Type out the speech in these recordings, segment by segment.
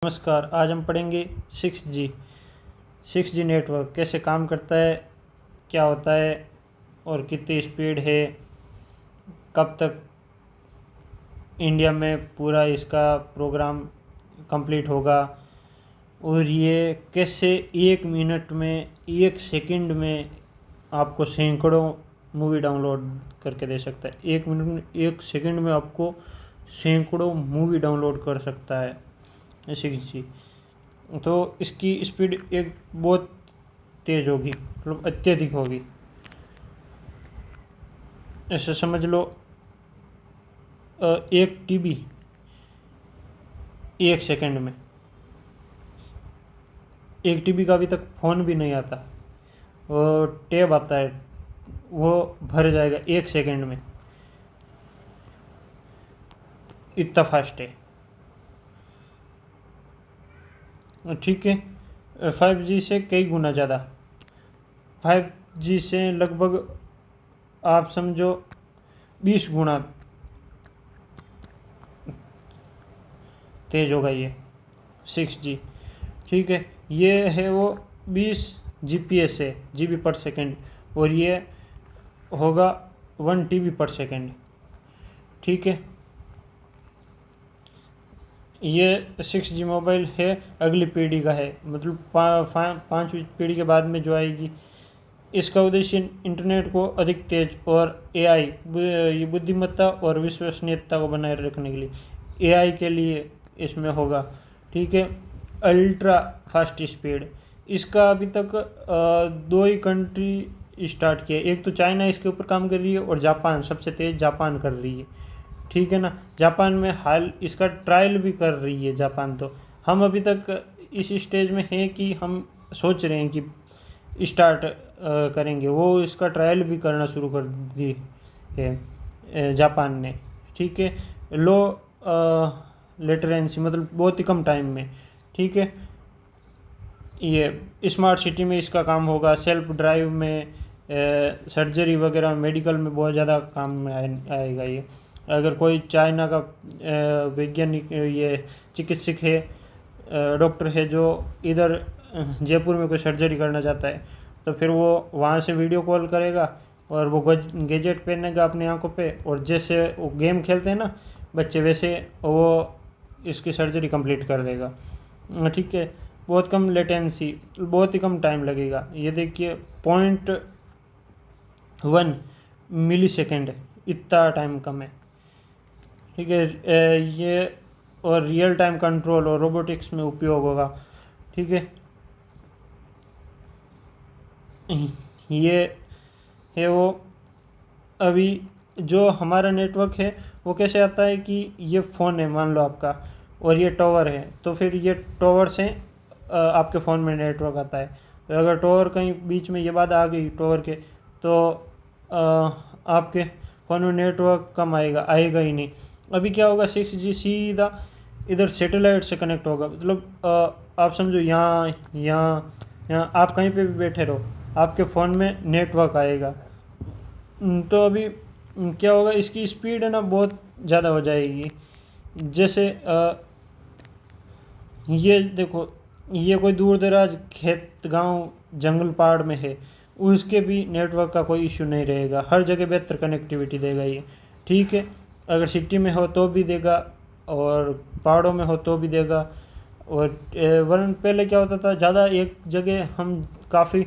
नमस्कार। आज हम पढ़ेंगे 6G नेटवर्क कैसे काम करता है, क्या होता है और कितनी स्पीड है, कब तक इंडिया में पूरा इसका प्रोग्राम कंप्लीट होगा और ये कैसे 1 मिनट में 1 सेकंड में आपको सैकड़ों मूवी डाउनलोड करके दे सकता है। 1 मिनट में 1 सेकंड में आपको सैकड़ों मूवी डाउनलोड कर सकता है 6G। तो इसकी स्पीड एक बहुत तेज़ होगी, मतलब अत्यधिक होगी। ऐसे समझ लो 1 TB 1 सेकंड में। 1 TB का अभी तक फ़ोन भी नहीं आता, वो टैब आता है, वो भर जाएगा 1 सेकंड में। इतना फास्ट है, ठीक है। 5G से कई गुना ज़्यादा, 5G से लगभग आप समझो 20 गुना तेज़ होगा ये 6G, ठीक है। ये है वो 20 GPS है, GB/सेकंड, और ये होगा 1 TB/सेकंड, ठीक है। ये 6G मोबाइल है, अगली पीढ़ी का है, मतलब 5वीं पीढ़ी के बाद में जो आएगी। इसका उद्देश्य इंटरनेट को अधिक तेज और AI ये बुद्धिमत्ता और विश्वसनीयता को बनाए रखने के लिए AI के लिए इसमें होगा, ठीक है। अल्ट्रा फास्ट स्पीड, इसका अभी तक 2 ही कंट्री स्टार्ट किया। एक तो चाइना इसके ऊपर काम कर रही है और जापान, सबसे तेज़ जापान कर रही है, ठीक है ना। जापान में हाल इसका ट्रायल भी कर रही है जापान। तो हम अभी तक इस स्टेज में हैं कि हम सोच रहे हैं कि स्टार्ट करेंगे। वो इसका ट्रायल भी करना शुरू कर दी है जापान ने, ठीक है। लो लेटेंसी, मतलब बहुत ही कम टाइम में, ठीक है। ये स्मार्ट सिटी में इसका काम होगा, सेल्फ ड्राइव में, सर्जरी वगैरह, मेडिकल में बहुत ज़्यादा काम में आएगा ये। अगर कोई चाइना का वैज्ञानिक, ये चिकित्सक है, डॉक्टर है, जो इधर जयपुर में कोई सर्जरी करना चाहता है, तो फिर वो वहाँ से वीडियो कॉल करेगा और वो गैजेट पहनेगा अपनी आंखों पे, और जैसे वो गेम खेलते हैं ना बच्चे, वैसे वो इसकी सर्जरी कंप्लीट कर देगा, ठीक है। बहुत कम लेटेंसी, बहुत ही कम टाइम लगेगा। ये देखिए 0.1 मिली सेकेंड, इतना टाइम कम है, ठीक है। ये और रियल टाइम कंट्रोल और रोबोटिक्स में उपयोग होगा, ठीक है। ये है वो। अभी जो हमारा नेटवर्क है वो कैसे आता है कि ये फ़ोन है मान लो आपका, और ये टावर है, तो फिर ये टावर से आपके फ़ोन में नेटवर्क आता है। तो अगर टावर कहीं बीच में ये बात आ गई टावर के, तो आपके फ़ोन में नेटवर्क कम आएगा ही नहीं। अभी क्या होगा, 6G सीधा इधर सैटेलाइट से कनेक्ट होगा, मतलब आप समझो यहाँ आप कहीं पे भी बैठे रहो, आपके फ़ोन में नेटवर्क आएगा। तो अभी क्या होगा, इसकी स्पीड है ना बहुत ज़्यादा हो जाएगी। जैसे ये देखो, ये कोई दूर दराज खेत गांव जंगल पहाड़ में है, उसके भी नेटवर्क का कोई इशू नहीं रहेगा, हर जगह बेहतर कनेक्टिविटी देगा ये, ठीक है। अगर सिटी में हो तो भी देगा और पहाड़ों में हो तो भी देगा। और वरन पहले क्या होता था, ज़्यादा एक जगह हम काफ़ी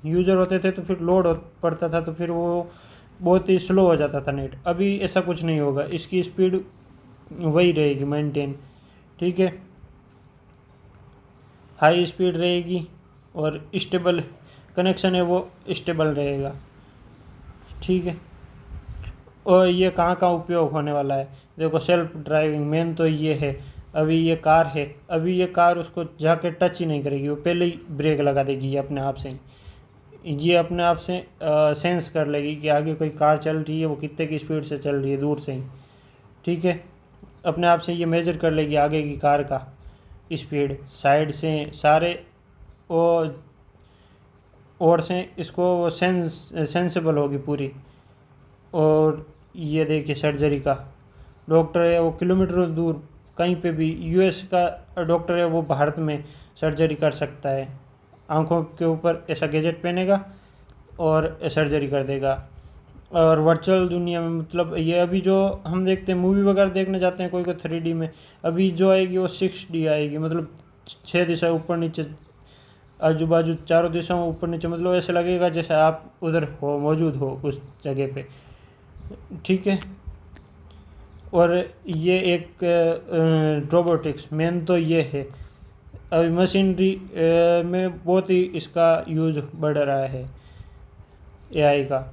यूज़र होते थे तो फिर लोड पड़ता था, तो फिर वो बहुत ही स्लो हो जाता था नेट। अभी ऐसा कुछ नहीं होगा, इसकी स्पीड वही रहेगी मेंटेन, ठीक है। हाई स्पीड रहेगी और स्टेबल कनेक्शन है, वो स्टेबल रहेगा, ठीक है। और ये कहाँ कहाँ उपयोग होने वाला है, देखो सेल्फ ड्राइविंग मेन तो ये है। अभी ये कार है, अभी ये कार उसको जाके टच ही नहीं करेगी, वो पहले ही ब्रेक लगा देगी ये अपने आप से। ये अपने आप से सेंस कर लेगी कि आगे कोई कार चल रही है, वो कितने की स्पीड से चल रही है दूर से ही, ठीक है। अपने आप से ये मेजर कर लेगी आगे की कार का स्पीड, साइड से सारे वो, और से इसको वो सेंसेबल होगी पूरी। और ये देखिए सर्जरी का डॉक्टर है, वो किलोमीटर दूर कहीं पे भी, यूएस का डॉक्टर है वो भारत में सर्जरी कर सकता है, आंखों के ऊपर ऐसा गैजेट पहनेगा और सर्जरी कर देगा। और वर्चुअल दुनिया में मतलब ये अभी जो हम देखते हैं मूवी वगैरह देखने जाते हैं कोई कोई 3D में, अभी जो आएगी वो 6D आएगी, मतलब 6 दिशा ऊपर नीचे आजू बाजू चारों दिशाओं में ऊपर नीचे, मतलब ऐसा लगेगा जैसे आप उधर हो, मौजूद हो उस जगह पे। ठीक है। और ये एक रोबोटिक्स मेन तो ये है, अभी मशीनरी में बहुत ही इसका यूज बढ़ रहा है एआई का।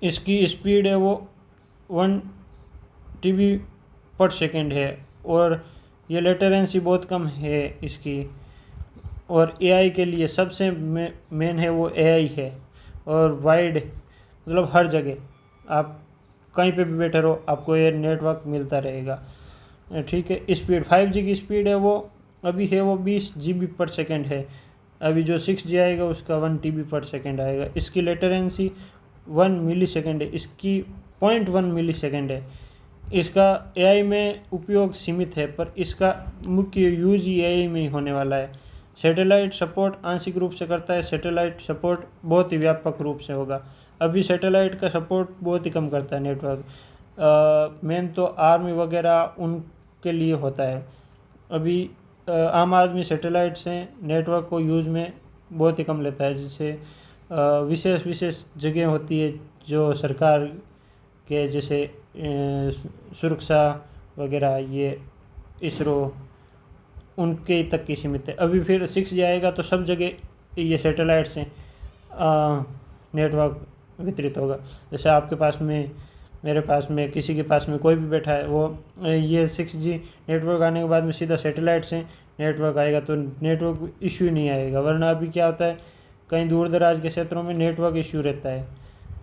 इसकी स्पीड है वो 1 TB/सेकेंड है, और ये लेटेंसी बहुत कम है इसकी। और एआई के लिए सबसे मेन है वो एआई है, और वाइड मतलब हर जगह आप कहीं पे भी बैठे रहो आपको ये नेटवर्क मिलता रहेगा। ठीक है। स्पीड 5G की स्पीड है वो अभी है वो 20 GB/सेकेंड है, अभी जो 6G आएगा उसका 1 TB/सेकेंड आएगा। इसकी लेटेंसी 1 मिलीसेकेंड है, इसकी 0.1 मिलीसेकेंड है। इसका एआई में उपयोग सीमित है, पर इसका मुख्य यूज ही एआई में ही होने वाला है। सैटेलाइट सपोर्ट आंशिक रूप से करता है, सैटेलाइट सपोर्ट बहुत ही व्यापक रूप से होगा। अभी सैटेलाइट का सपोर्ट बहुत ही कम करता है नेटवर्क, मेन तो आर्मी वगैरह उनके लिए होता है। अभी आम आदमी सैटेलाइट से नेटवर्क को यूज़ में बहुत ही कम लेता है, जैसे विशेष विशेष जगह होती है जो सरकार के, जैसे सुरक्षा वगैरह, ये इसरो, उनके तक की सीमित है। अभी फिर 6G आएगा तो सब जगह ये सैटेलाइट से नेटवर्क वितरित होगा। जैसे आपके पास में, मेरे पास में, किसी के पास में, कोई भी बैठा है वो ये 6G नेटवर्क आने के बाद में सीधा सैटेलाइट से नेटवर्क आएगा तो नेटवर्क इश्यू नहीं आएगा। वरना अभी क्या होता है कहीं दूर दराज के क्षेत्रों में नेटवर्क इश्यू रहता है,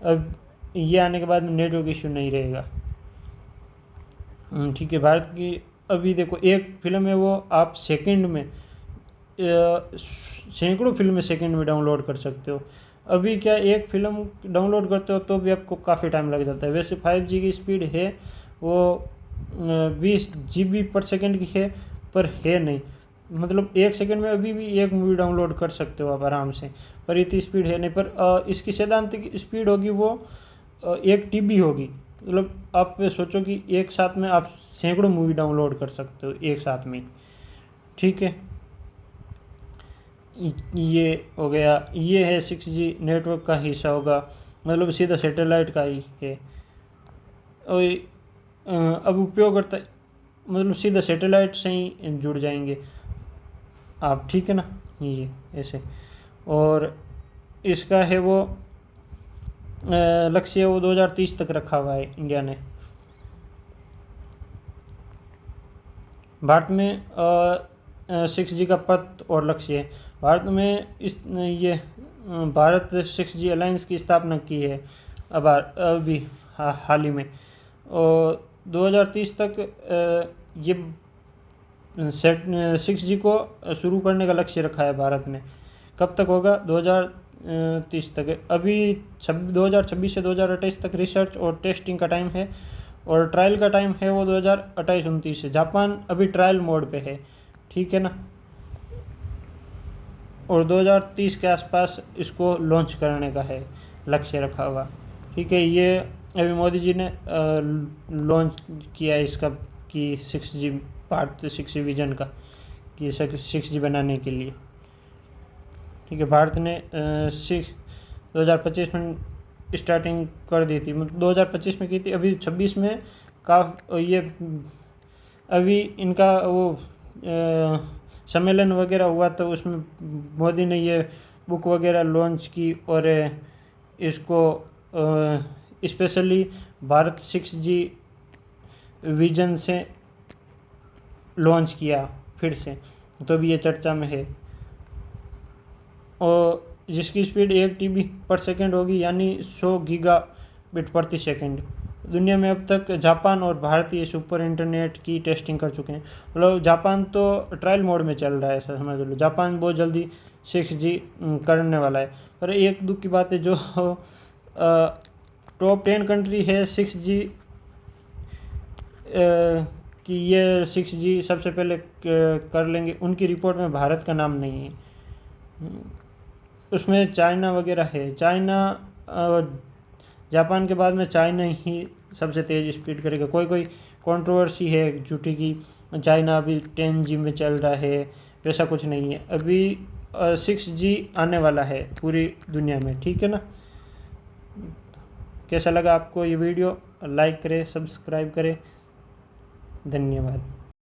अब ये आने के बाद में नेटवर्क इश्यू नहीं रहेगा। ठीक है। भारत की अभी देखो एक फिल्म है वो आप सेकंड में सैकड़ों फिल्में सेकंड में डाउनलोड कर सकते हो। अभी क्या एक फिल्म डाउनलोड करते हो तो भी आपको काफ़ी टाइम लग जाता है। वैसे 5G की स्पीड है वो 20 GB/सेकेंड की है, पर है नहीं, मतलब 1 सेकंड में अभी भी एक मूवी डाउनलोड कर सकते हो आप आराम से, पर इतनी स्पीड है नहीं। पर इसकी सैद्धांतिक स्पीड होगी वो 1 TB होगी, मतलब आप सोचो कि एक साथ में आप सैकड़ों मूवी डाउनलोड कर सकते हो एक साथ में। ठीक है। ये हो गया, ये है 6G नेटवर्क का हिस्सा होगा, मतलब सीधा सैटेलाइट का ही है। और अब उपयोगकर्ता मतलब सीधा सैटेलाइट से ही जुड़ जाएंगे आप। ठीक है ना, ये ऐसे। और इसका है वो लक्ष्य वो 2030 तक रखा हुआ है इंडिया ने। भारत में 6G का पथ और लक्ष्य है। भारत में ये भारत 6G अलायंस की स्थापना की है अभी हाल ही में, और 2030 तक ये 6G को शुरू करने का लक्ष्य रखा है भारत ने। कब तक होगा? 2030 तक। अभी 2026 से 2028 तक रिसर्च और टेस्टिंग का टाइम है, और ट्रायल का टाइम है वो 2028-29 से। जापान अभी ट्रायल मोड पे है। ठीक है ना, और 2030 के आसपास इसको लॉन्च करने का है लक्ष्य रखा हुआ। ठीक है। ये अभी मोदी जी ने लॉन्च किया है इसका कि 6G भारत 6G विजन का, कि 6G बनाने के लिए। ठीक है। भारत ने 2025 में स्टार्टिंग कर दी थी, मतलब 2025 में की थी, अभी 26 में ये अभी इनका वो सम्मेलन वगैरह हुआ तो उसमें मोदी ने ये बुक वगैरह लॉन्च की, और इसको स्पेशली भारत 6G विजन से लॉन्च किया फिर से, तो भी ये चर्चा में है। और जिसकी स्पीड 1 TB/सेकेंड होगी, यानी 100 Gbps। दुनिया में अब तक जापान और भारत ये सुपर इंटरनेट की टेस्टिंग कर चुके हैं। मतलब जापान तो ट्रायल मोड में चल रहा है, ऐसा समझ लो। जापान बहुत जल्दी 6G करने वाला है। पर एक दुख की बात है, जो टॉप 10 कंट्री है 6G कि ये 6G सबसे पहले कर लेंगे, उनकी रिपोर्ट में भारत का नाम नहीं है। उसमें चाइना वगैरह है। चाइना जापान के बाद में चाइना ही सबसे तेज़ स्पीड करेगा। कोई कंट्रोवर्सी है झूठी की चाइना अभी 10G में चल रहा है, वैसा कुछ नहीं है। अभी 6G आने वाला है पूरी दुनिया में, ठीक है ना। कैसा लगा आपको ये वीडियो? लाइक करें, सब्सक्राइब करें। धन्यवाद।